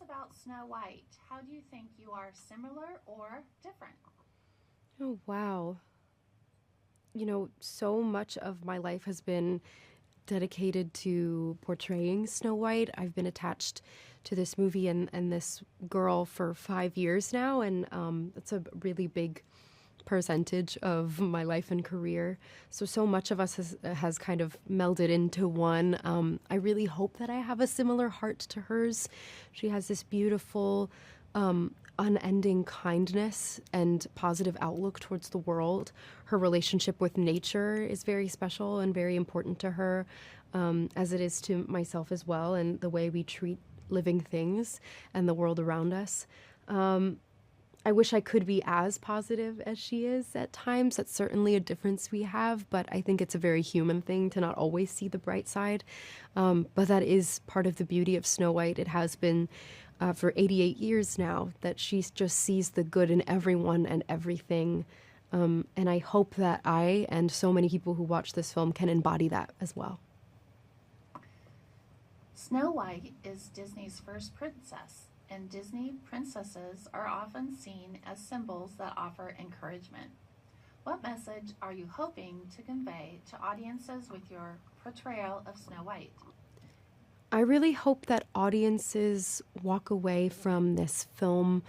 about Snow White. How do you think you are similar or different? Oh, wow. So much of my life has been dedicated to portraying Snow White. I've been attached to this movie and this girl for 5 years now, and it's a really big percentage of my life and career. So much of us has kind of melded into one. I really hope that I have a similar heart to hers. She has this beautiful, unending kindness and positive outlook towards the world. Her relationship with nature is very special and very important to her, as it is to myself as well, and the way we treat living things and the world around us. I wish I could be as positive as she is at times. That's certainly a difference we have, but I think it's a very human thing to not always see the bright side. But that is part of the beauty of Snow White. It has been for 88 years now that she just sees the good in everyone and everything. And I hope that I and so many people who watch this film can embody that as well. Snow White is Disney's first princess, and Disney princesses are often seen as symbols that offer encouragement. What message are you hoping to convey to audiences with your portrayal of Snow White? I really hope that audiences walk away from this film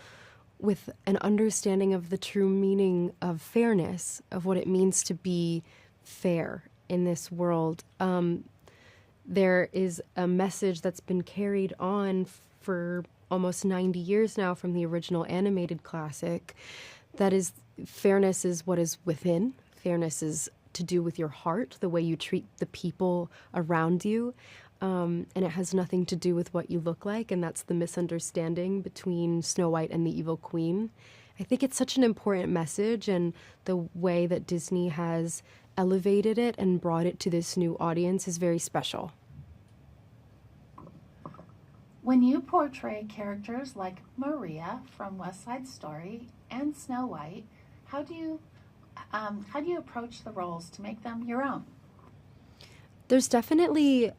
with an understanding of the true meaning of fairness, of what it means to be fair in this world. There is a message that's been carried on for almost 90 years now from the original animated classic. That is, fairness is what is within. Fairness is to do with your heart, the way you treat the people around you. And it has nothing to do with what you look like, and that's the misunderstanding between Snow White and the Evil Queen. I think it's such an important message, and the way that Disney has elevated it and brought it to this new audience is very special. When you portray characters like Maria from West Side Story and Snow White, how do you approach the roles to make them your own? There's definitely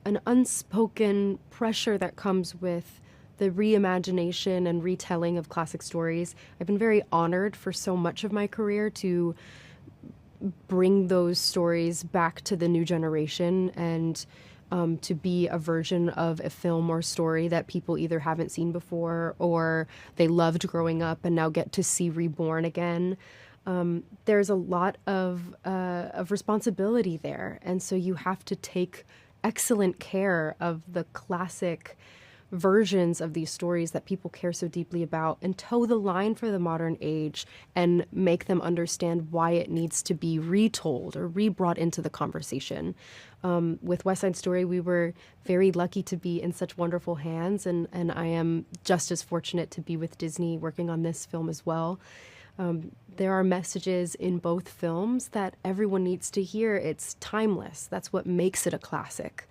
an unspoken pressure that comes with the reimagination and retelling of classic stories. I've been very honored for so much of my career to bring those stories back to the new generation and to be a version of a film or story that people either haven't seen before or they loved growing up and now get to see reborn again. There's a lot of responsibility there, and so you have to take excellent care of the classic versions of these stories that people care so deeply about and toe the line for the modern age and make them understand why it needs to be retold or re-brought into the conversation. With West Side Story, we were very lucky to be in such wonderful hands, and I am just as fortunate to be with Disney working on this film as well. There are messages in both films that everyone needs to hear. It's timeless. That's what makes it a classic.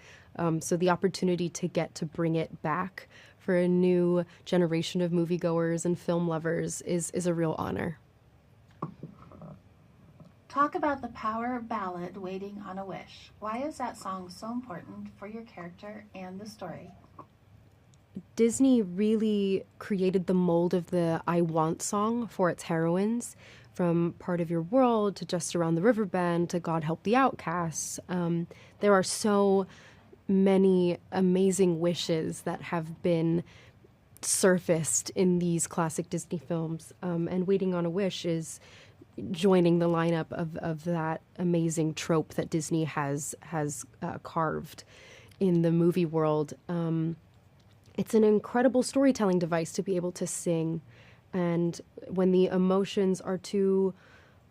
So the opportunity to get to bring it back for a new generation of moviegoers and film lovers is a real honor. Talk about the power ballad Waiting on a Wish. Why is that song so important for your character and the story? Disney really created the mold of the I Want song for its heroines, from Part of Your World to Just Around the River Bend to God Help the Outcasts. There are so many amazing wishes that have been surfaced in these classic Disney films. And Waiting on a Wish is joining the lineup of that amazing trope that Disney has carved in the movie world. It's an incredible storytelling device to be able to sing. And when the emotions are too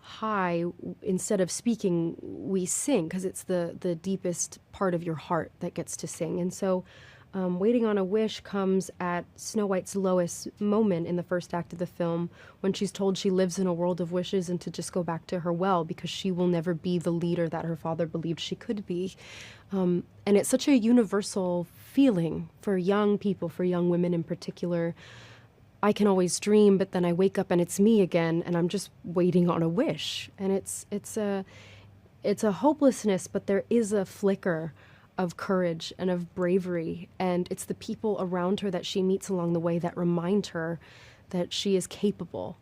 high, instead of speaking, we sing because it's the deepest part of your heart that gets to sing. And so Waiting on a Wish comes at Snow White's lowest moment in the first act of the film, when she's told she lives in a world of wishes and to just go back to her well because she will never be the leader that her father believed she could be. And it's such a universal feeling for young people, for young women in particular. I can always dream, but then I wake up and it's me again, and I'm just waiting on a wish. And it's a hopelessness, but there is a flicker of courage and of bravery. And it's the people around her that she meets along the way that remind her that she is capable.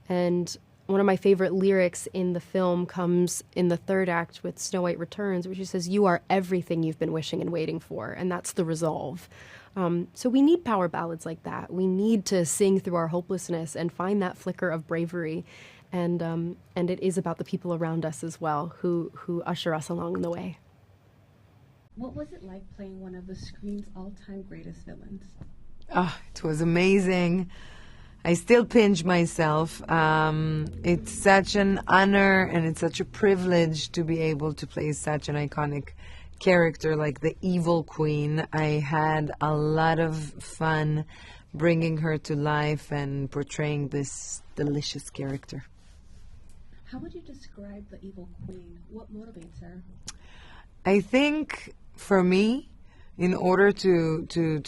And one of my favorite lyrics in the film comes in the third act with Snow White Returns, where she says, "You are everything you've been wishing and waiting for." And that's the resolve. So we need power ballads like that. We need to sing through our hopelessness and find that flicker of bravery. And it is about the people around us as well who usher us along the way. What was it like playing one of the screen's all-time greatest villains? Oh, it was amazing. I still pinch myself. It's such an honor and it's such a privilege to be able to play such an iconic character like the Evil Queen. I had a lot of fun bringing her to life and portraying this delicious character. How would you describe the Evil Queen? What motivates her? I think for me, in order to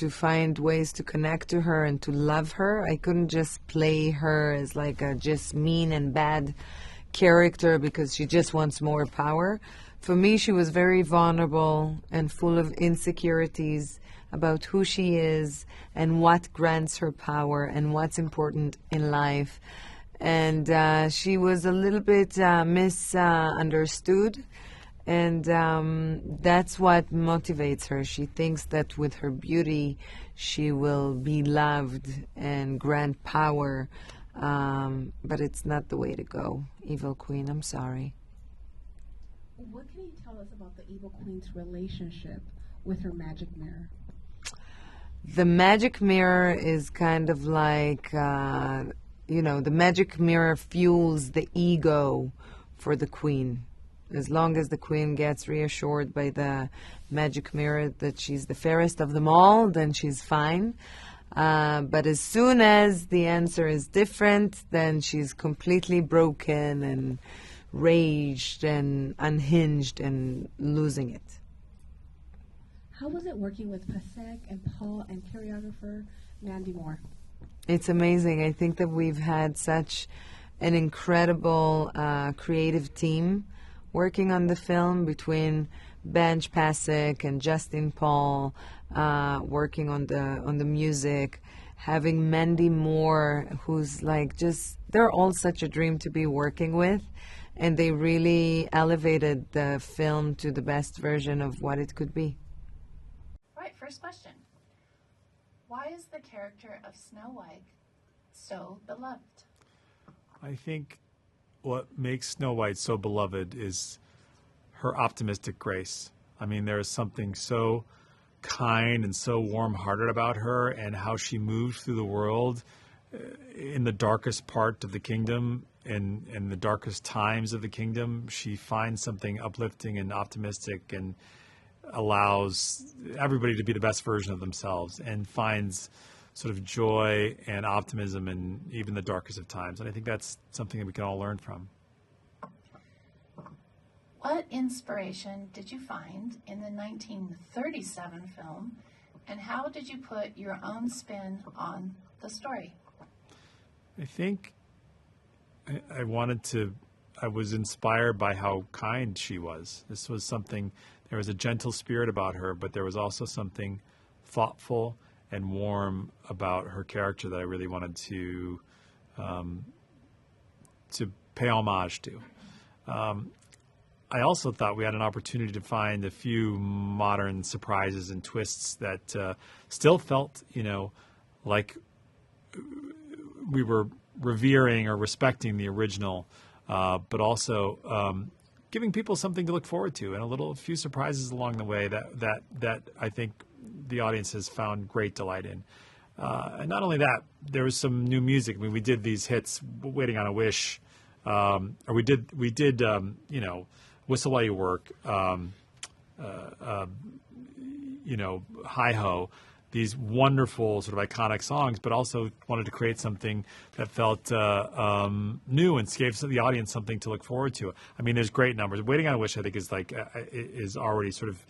find ways to connect to her and to love her, I couldn't just play her as like a just mean and bad character because she just wants more power. For me, she was very vulnerable and full of insecurities about who she is and what grants her power and what's important in life. And she was a little bit misunderstood. And that's what motivates her. She thinks that with her beauty, she will be loved and grant power. But it's not the way to go. Evil Queen, I'm sorry. What can you tell us about the Evil Queen's relationship with her magic mirror? The magic mirror is kind of like, the magic mirror fuels the ego for the queen. As long as the queen gets reassured by the magic mirror that she's the fairest of them all, then she's fine. But as soon as the answer is different, then she's completely broken and raged and unhinged and losing it. How was it working with Pasek and Paul and choreographer Mandy Moore? It's amazing. I think that we've had such an incredible creative team working on the film between Benj Pasek and Justin Paul, working on the music, having Mandy Moore, who's like they're all such a dream to be working with, and they really elevated the film to the best version of what it could be. All right, first question. Why is the character of Snow White so beloved? I think what makes Snow White so beloved is her optimistic grace. I mean, there is something so kind and so warm-hearted about her, and how she moves through the world in the darkest part of the kingdom and in the darkest times of the kingdom. She finds something uplifting and optimistic and allows everybody to be the best version of themselves and finds sort of joy and optimism in even the darkest of times. And I think that's something that we can all learn from. What inspiration did you find in the 1937 film, and how did you put your own spin on the story? I think I was inspired by how kind she was. This was something, there was a gentle spirit about her, but there was also something thoughtful and warm about her character that I really wanted to pay homage to. I also thought we had an opportunity to find a few modern surprises and twists that still felt, like we were revering or respecting the original, but also giving people something to look forward to, and a few surprises along the way that I think the audience has found great delight in. And not only that, there was some new music. I mean, we did these hits, "Waiting on a Wish," or we did "Whistle While You Work," "Hi Ho," these wonderful sort of iconic songs, but also wanted to create something that felt new and gave the audience something to look forward to. I mean, there's great numbers. "Waiting on a Wish," I think, is already sort of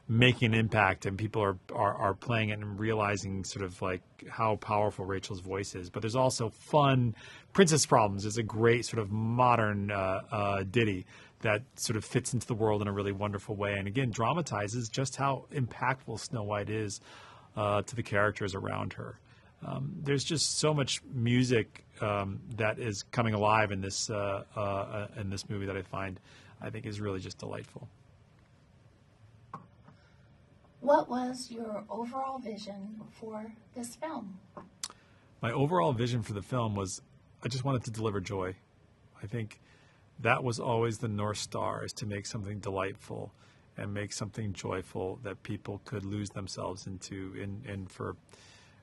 making an impact, and people are playing it and realizing sort of like how powerful Rachel's voice is. But there's also fun. Princess Problems is a great sort of modern ditty that sort of fits into the world in a really wonderful way, and again dramatizes just how impactful Snow White is to the characters around her. There's just so much music that is coming alive in this movie that I think is really just delightful. What was your overall vision for this film? My overall vision for the film was I just wanted to deliver joy. I think that was always the North Star, is to make something delightful and make something joyful that people could lose themselves into in for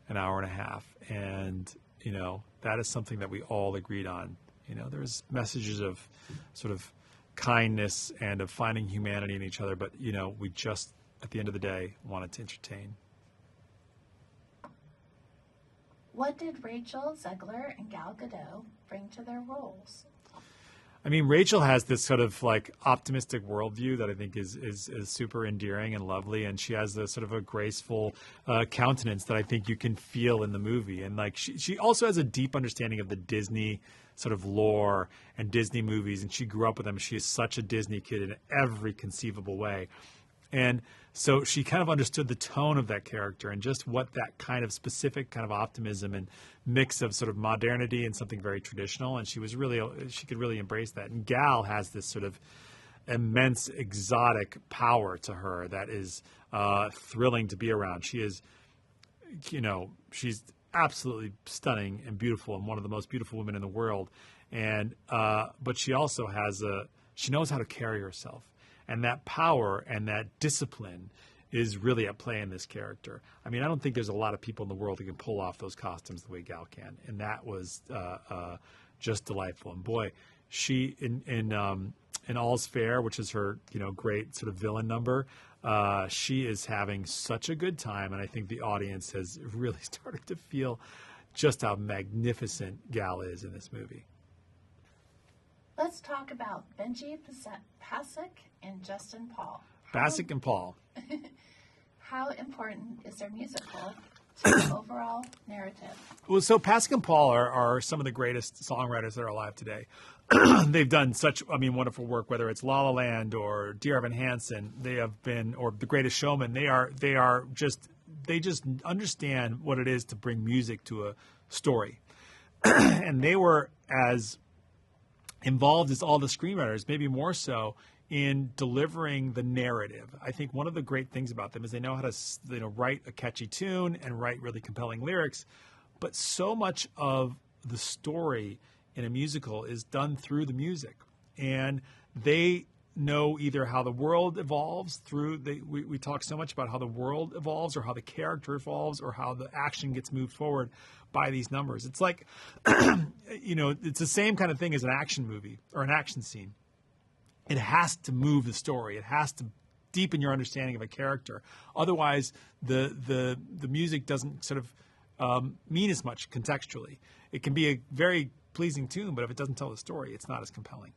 an hour and a half. And, you know, that is something that we all agreed on. You know, there's messages of sort of kindness and of finding humanity in each other, but, you know, we just, at the end of the day, wanted to entertain. What did Rachel Zegler and Gal Gadot bring to their roles? I mean, Rachel has this sort of like optimistic worldview that I think is super endearing and lovely, and she has this sort of a graceful countenance that I think you can feel in the movie. And like she also has a deep understanding of the Disney sort of lore and Disney movies, and she grew up with them. She is such a Disney kid in every conceivable way. And so she kind of understood the tone of that character and just what that kind of specific kind of optimism and mix of sort of modernity and something very traditional. And she could really embrace that. And Gal has this sort of immense exotic power to her that is thrilling to be around. She is, you know, she's absolutely stunning and beautiful and one of the most beautiful women in the world. And but she also she knows how to carry herself. And that power and that discipline is really at play in this character. I mean, I don't think there's a lot of people in the world who can pull off those costumes the way Gal can. And that was just delightful. And boy, she in All's Fair, which is her, you know, great sort of villain number, she is having such a good time. And I think the audience has really started to feel just how magnificent Gal is in this movie. Let's talk about Benji Pasek and Justin Paul. Pasek and Paul. How important is their musical to the overall narrative? Well, so Pasek and Paul are some of the greatest songwriters that are alive today. They've done such, wonderful work, whether it's La La Land or Dear Evan Hansen. They have been, or The Greatest Showman. They just understand what it is to bring music to a story. And they were as involved as all the screenwriters, maybe more so, in delivering the narrative. I think one of the great things about them is they know how to write a catchy tune and write really compelling lyrics, but so much of the story in a musical is done through the music. And they know either how the world evolves we talk so much about how the world evolves or how the character evolves or how the action gets moved forward by these numbers. It's like, it's the same kind of thing as an action movie or an action scene. It has to move the story. It has to deepen your understanding of a character. Otherwise, the music doesn't sort of mean as much contextually. It can be a very pleasing tune, but if it doesn't tell the story, it's not as compelling.